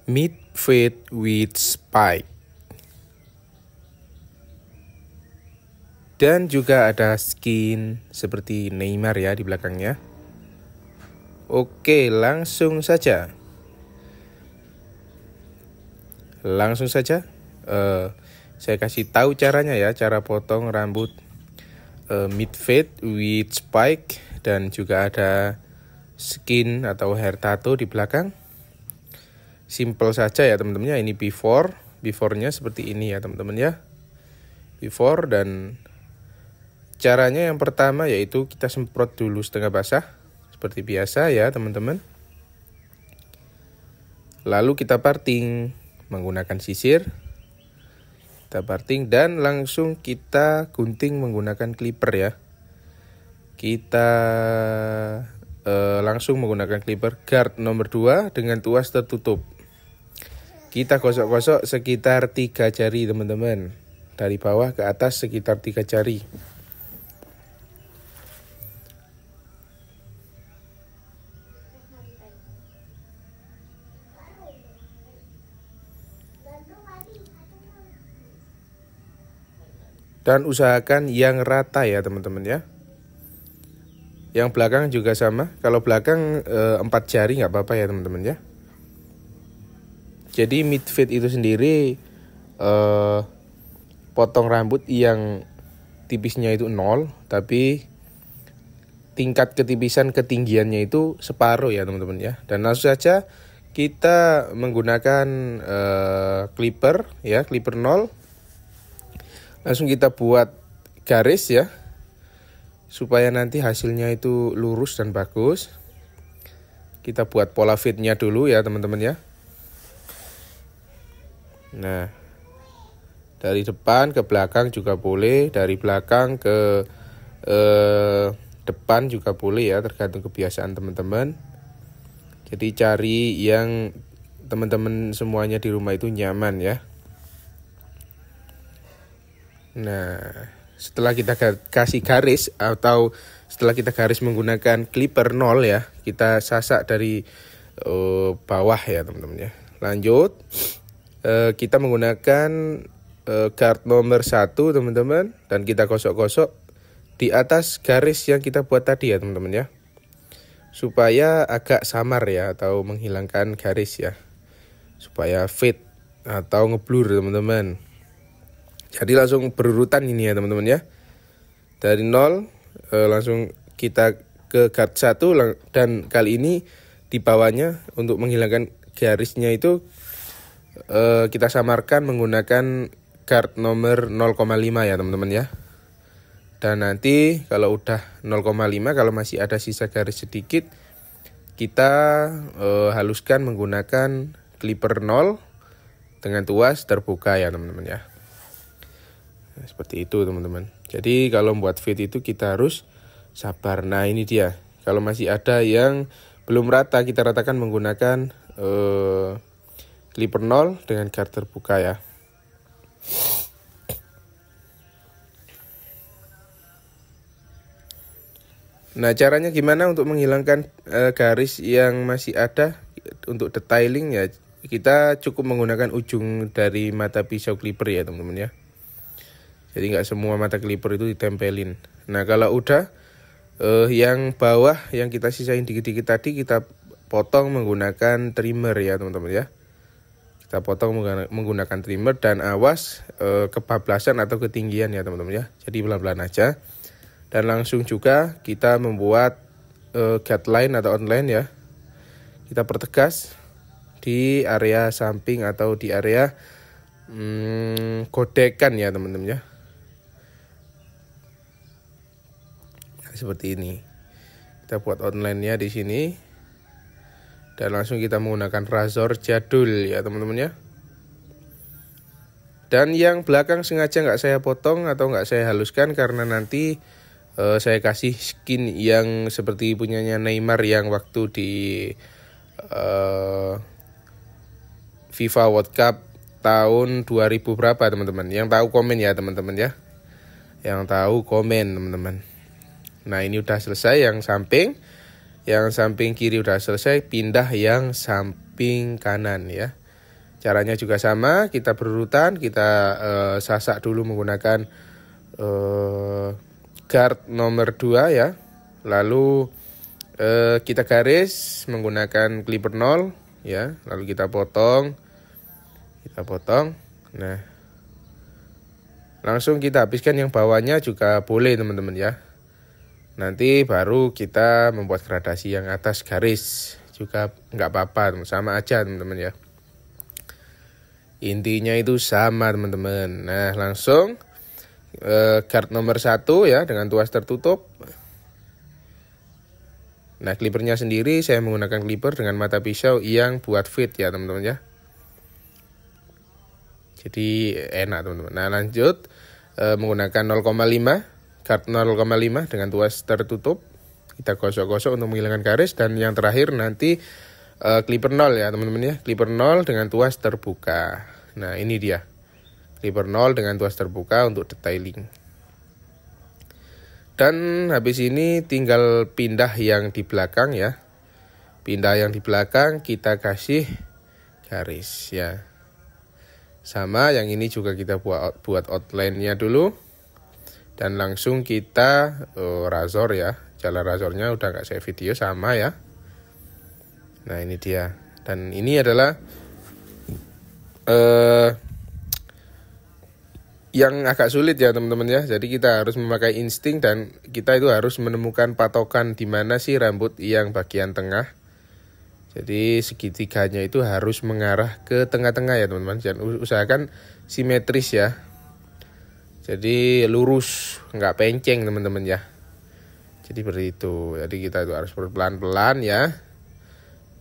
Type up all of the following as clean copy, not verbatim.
Midfield with spike. Dan juga ada skin seperti Neymar ya di belakangnya. Oke, langsung saja. Saya kasih tahu caranya ya, cara potong rambut midfield with spike, dan juga ada skin atau hair tattoo di belakang. Simple saja ya teman-teman ya. Ini beforenya seperti ini ya teman-teman ya. Before, dan caranya yang pertama yaitu kita semprot dulu setengah basah seperti biasa ya teman-teman. Lalu kita parting menggunakan sisir. Kita parting dan langsung kita gunting menggunakan clipper ya. Kita langsung menggunakan clipper guard nomor 2 dengan tuas tertutup. Kita gosok-gosok sekitar 3 jari teman-teman. Dari bawah ke atas sekitar 3 jari. Dan usahakan yang rata ya teman-teman ya. Yang belakang juga sama. Kalau belakang 4 jari nggak apa-apa ya teman-teman ya. Jadi midfield itu sendiri potong rambut yang tipisnya itu 0, tapi tingkat ketipisan ketinggiannya itu separuh ya teman-teman ya. Dan langsung saja kita menggunakan clipper ya, clipper 0. Langsung kita buat garis ya, supaya nanti hasilnya itu lurus dan bagus. Kita buat pola fitnya dulu ya teman-teman ya. Nah, dari depan ke belakang juga boleh, dari belakang ke depan juga boleh ya, tergantung kebiasaan teman-teman. Jadi cari yang teman-teman semuanya di rumah itu nyaman ya. Nah, setelah kita kasih garis atau setelah kita garis menggunakan clipper 0 ya, kita sasak dari bawah ya teman-teman ya. Lanjut, kita menggunakan guard nomor 1 teman-teman, dan kita gosok-gosok di atas garis yang kita buat tadi ya teman-teman ya, supaya agak samar ya, atau menghilangkan garis ya, supaya fit atau ngeblur teman-teman. Jadi langsung berurutan ini ya teman-teman ya. Dari 0 langsung kita ke guard 1, dan kali ini di bawahnya untuk menghilangkan garisnya itu kita samarkan menggunakan guard nomor 0,5 ya teman-teman ya. Dan nanti kalau udah 0,5, kalau masih ada sisa garis sedikit, kita haluskan menggunakan clipper 0 dengan tuas terbuka ya teman-teman ya. Nah, seperti itu teman-teman. Jadi kalau membuat fit itu kita harus sabar. Nah ini dia. Kalau masih ada yang belum rata, kita ratakan menggunakan clipper 0 dengan guard terbuka ya. Nah caranya gimana untuk menghilangkan garis yang masih ada untuk detailing ya. Kita cukup menggunakan ujung dari mata pisau clipper ya teman-teman ya. Jadi nggak semua mata clipper itu ditempelin. Nah kalau udah yang bawah yang kita sisain dikit-dikit tadi, kita potong menggunakan trimmer ya teman-teman ya. Kita potong menggunakan trimmer, dan awas kebablasan atau ketinggian ya teman-teman ya. Jadi pelan-pelan aja. Dan langsung juga kita membuat guideline atau outline ya. Kita pertegas di area samping atau di area godekan ya teman-teman ya. Seperti ini. Kita buat outline-nya di sini. Dan langsung kita menggunakan razor jadul ya teman-teman ya. Dan yang belakang sengaja nggak saya potong atau nggak saya haluskan, karena nanti saya kasih skin yang seperti punyanya Neymar yang waktu di FIFA World Cup tahun 2000 berapa teman-teman. Yang tahu komen ya teman-teman ya. Yang tahu komen teman-teman. Nah ini udah selesai yang samping. Yang samping kiri udah selesai, pindah yang samping kanan ya. Caranya juga sama, kita berurutan, kita sasak dulu menggunakan guard nomor 2 ya. Lalu kita garis menggunakan clipper 0 ya. Lalu kita potong. Nah, langsung kita habiskan yang bawahnya juga boleh teman-teman ya. Nanti baru kita membuat gradasi yang atas garis juga nggak apa-apa, sama aja teman-teman ya. Intinya itu sama teman-teman. Nah, langsung guard nomor 1 ya dengan tuas tertutup. Nah, clippernya sendiri saya menggunakan clipper dengan mata pisau yang buat fit ya teman-teman ya. Jadi enak teman-teman. Nah, lanjut menggunakan 0,5 guard 0,5 dengan tuas tertutup. Kita gosok-gosok untuk menghilangkan garis. Dan yang terakhir nanti clipper 0 ya teman-teman ya. Clipper 0 dengan tuas terbuka. Nah, ini dia clipper 0 dengan tuas terbuka untuk detailing. Dan habis ini tinggal pindah yang di belakang ya. Pindah yang di belakang, kita kasih garis ya. Sama yang ini juga kita buat outline-nya dulu. Dan langsung kita razor ya. Jalan razornya udah gak saya video, sama ya. Nah, ini dia. Dan ini adalah yang agak sulit ya teman-teman ya. Jadi kita harus memakai insting dan kita itu harus menemukan patokan di mana sih rambut yang bagian tengah. Jadi segitiganya itu harus mengarah ke tengah-tengah ya teman-teman. Jangan usahakan simetris ya. Jadi lurus, nggak penceng teman-teman ya. Jadi seperti itu. Jadi kita itu harus pelan-pelan ya.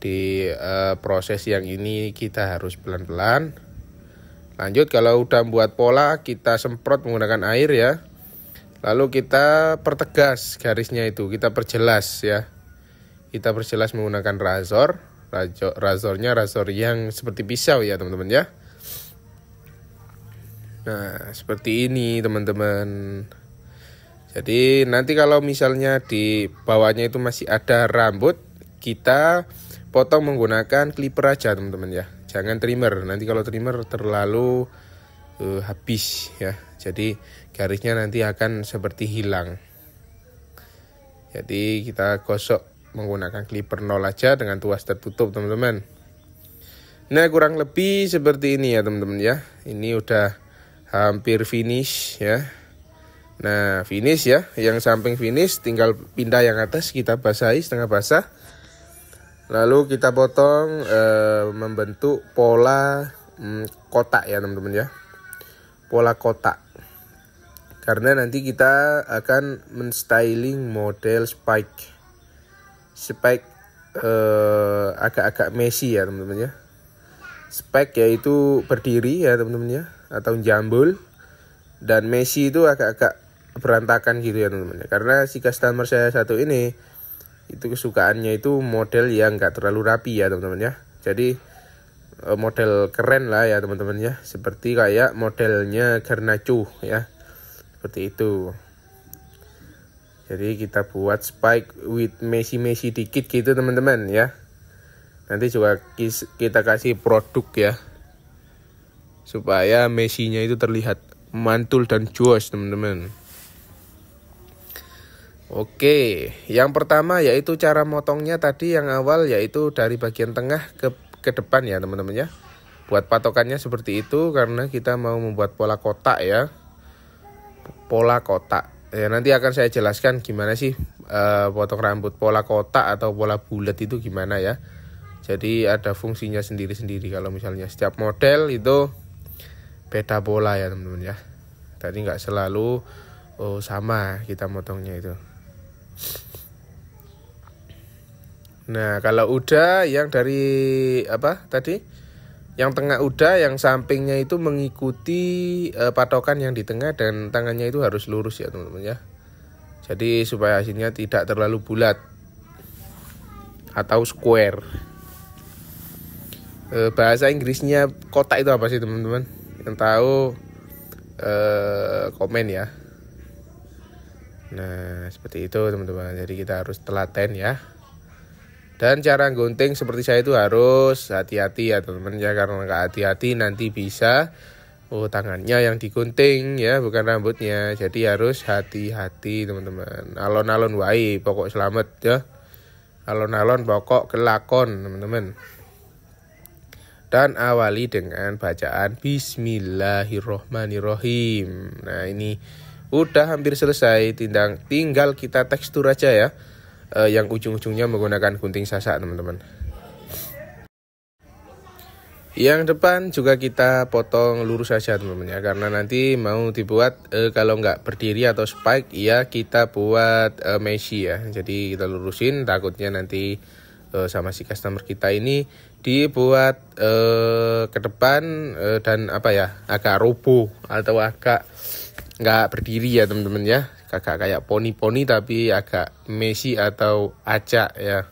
Di proses yang ini kita harus pelan-pelan. Lanjut, kalau udah buat pola, kita semprot menggunakan air ya. Lalu kita pertegas garisnya itu, kita perjelas ya. Kita perjelas menggunakan razor. Razornya razor yang seperti pisau ya teman-teman ya. Nah, seperti ini teman-teman. Jadi nanti kalau misalnya di bawahnya itu masih ada rambut, kita potong menggunakan clipper aja teman-teman ya. Jangan trimmer, nanti kalau trimmer terlalu habis ya. Jadi garisnya nanti akan seperti hilang. Jadi kita gosok menggunakan clipper 0 aja dengan tuas tertutup teman-teman. Nah, kurang lebih seperti ini ya teman-teman ya. Ini udah hampir finish ya. Nah, finish ya. Yang samping finish, tinggal pindah yang atas, kita basahi setengah basah. Lalu kita potong membentuk pola kotak ya teman-teman ya. Pola kotak. Karena nanti kita akan menstyling model spike. Spike agak-agak messy ya teman-teman ya. Spike yaitu berdiri ya teman-teman ya, atau jambul. Dan messy itu agak-agak berantakan gitu ya teman-teman ya. Karena si customer saya satu ini itu kesukaannya itu model yang gak terlalu rapi ya teman-teman ya. Jadi model keren lah ya teman-teman ya. Seperti kayak modelnya Garnacho ya. Seperti itu. Jadi kita buat spike with messy dikit gitu teman-teman ya. Nanti juga kita kasih produk ya. Supaya messinya itu terlihat mantul dan joss teman-teman. Oke, yang pertama yaitu cara motongnya tadi yang awal, yaitu dari bagian tengah ke depan ya teman-teman ya. Buat patokannya seperti itu karena kita mau membuat pola kotak ya. Pola kotak. Ya, nanti akan saya jelaskan gimana sih potong rambut pola kotak atau pola bulat itu gimana ya. Jadi ada fungsinya sendiri-sendiri. Kalau misalnya setiap model itu beda pola ya teman-teman ya. Tadi nggak selalu sama kita motongnya itu. Nah, kalau udah yang dari apa tadi? Yang tengah udah, yang sampingnya itu mengikuti patokan yang di tengah dan tangannya itu harus lurus ya teman-teman ya. Jadi supaya hasilnya tidak terlalu bulat atau square. Bahasa Inggrisnya kotak itu apa sih teman-teman? Yang tahu komen ya. Nah, seperti itu teman-teman. Jadi kita harus telaten ya. Dan cara gunting seperti saya itu harus hati-hati ya teman-teman ya, karena nggak hati-hati nanti bisa tangannya yang digunting ya, bukan rambutnya. Jadi harus hati-hati teman-teman. Alon-alon wae pokok selamat ya. Alon-alon pokok kelakon teman-teman. Dan awali dengan bacaan Bismillahirrohmanirrohim. Nah ini udah hampir selesai, tinggal kita tekstur aja ya. Yang ujung-ujungnya menggunakan gunting sasak teman-teman. Yang depan juga kita potong lurus saja teman-teman ya, karena nanti mau dibuat kalau nggak berdiri atau spike ya kita buat meshi ya. Jadi kita lurusin, takutnya nanti sama si customer kita ini dibuat ke depan dan agak roboh atau agak nggak berdiri ya teman-teman ya. Kayak poni-poni tapi agak meshi atau acak ya.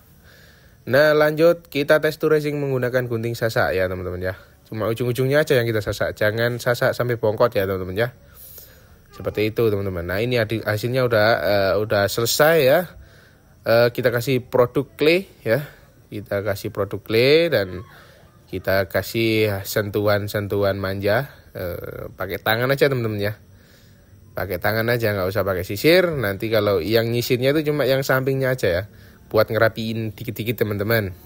Nah lanjut kita tekstur racing menggunakan gunting sasak ya teman-teman ya. Cuma ujung-ujungnya aja yang kita sasak, jangan sasak sampai bongkot ya teman-teman ya. Seperti itu teman-teman. Nah ini hasilnya udah selesai ya. Kita kasih produk clay ya. Kita kasih produk clay dan kita kasih sentuhan-sentuhan manja. Pakai tangan aja teman-teman ya. Pakai tangan aja, nggak usah pakai sisir. Nanti kalau yang nyisirnya itu cuma yang sampingnya aja ya, buat ngerapiin dikit-dikit teman-teman.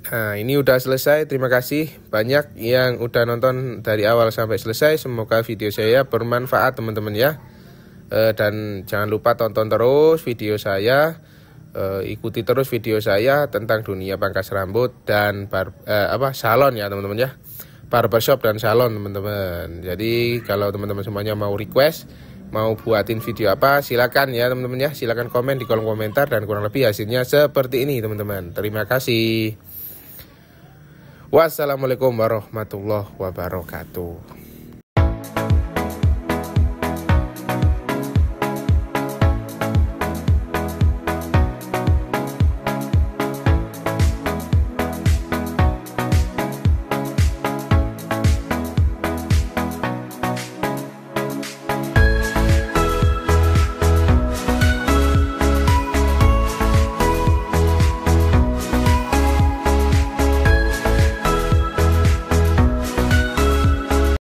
Nah ini udah selesai. Terima kasih banyak yang udah nonton dari awal sampai selesai. Semoga video saya bermanfaat teman-teman ya. Dan jangan lupa tonton terus video saya. Ikuti terus video saya tentang dunia pangkas rambut dan salon ya teman-teman ya. Barbershop dan salon teman-teman. Jadi kalau teman-teman semuanya mau request, mau buatin video apa, silakan ya teman-teman ya. Silakan komen di kolom komentar dan kurang lebih hasilnya seperti ini teman-teman. Terima kasih. Wassalamualaikum warahmatullahi wabarakatuh.